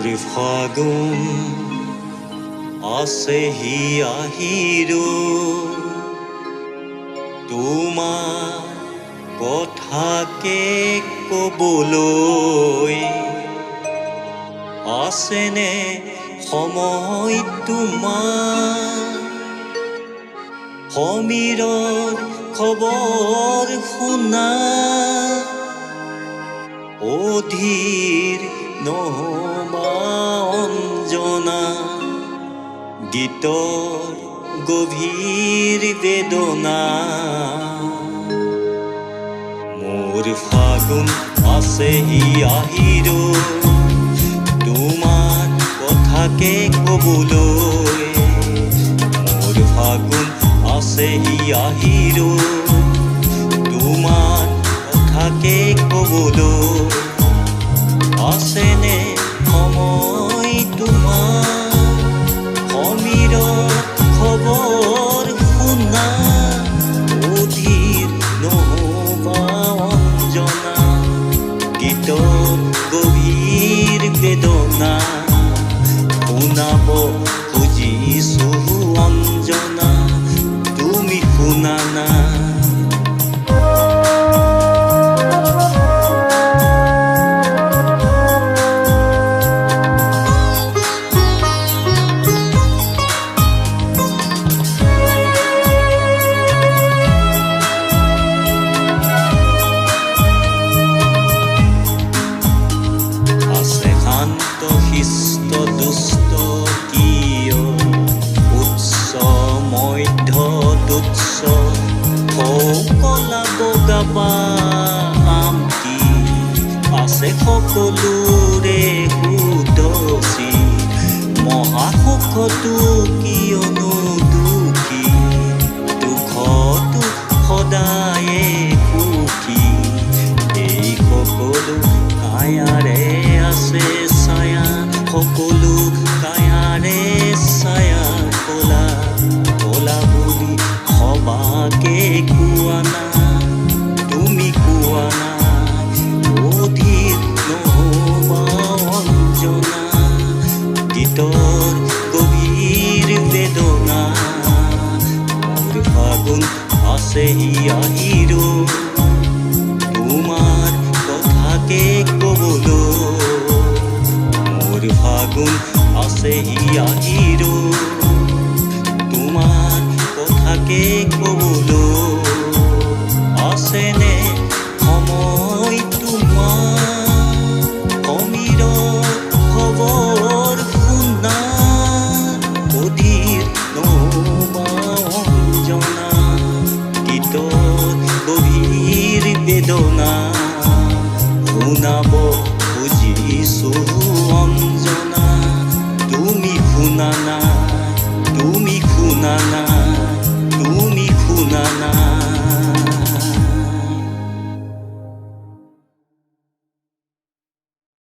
মোৰ ফাগুন আছেহি আহিৰো তোমাৰ কথাকে ক'বলৈ আছেনে সময় তোমাৰ সমীৰৰ খবৰ শুনা অধীৰ নহবা অঞ্জনা গীতৰ গভীৰ বেদনা মোৰ ফাগুন আছেহি আহিৰো তোমাৰ কথাকে ক'বলৈ মোৰ ফাগুন আছেহি আহিৰো তোমাৰ কথাকে ক'বলৈ আছেনে সময় তোমাৰ সমীৰৰ খবৰ শুনা অধীৰ নহবা অঞ্জনা গীতৰ গভীৰ বেদনা শুনাব খুজিছো অঞ্জনা তুমি শুনা না শিষ্ট দুষ্ট কিয় উৎস মধ্য তুচ্ছ কলা বগা পামটি আছে সকলোৰে সুদচি মহাসুখটো কিয়নো দুখী দুখটো সদায়ে সুখী এই সকলো কায়াৰে আছে ছায়া সকলো কায়াৰে ছায়া কলা কলা বুলি সবাকে কোৱা না তুমি কোৱা না অধীৰ নহবা অঞ্জনা গীতৰ গভীৰ বেদনা মোৰ ফাগুন আছেহি আহিৰো তোমাৰ কথাকে ক'বলৈ মোৰ ফাগুন আছেহি আহিৰো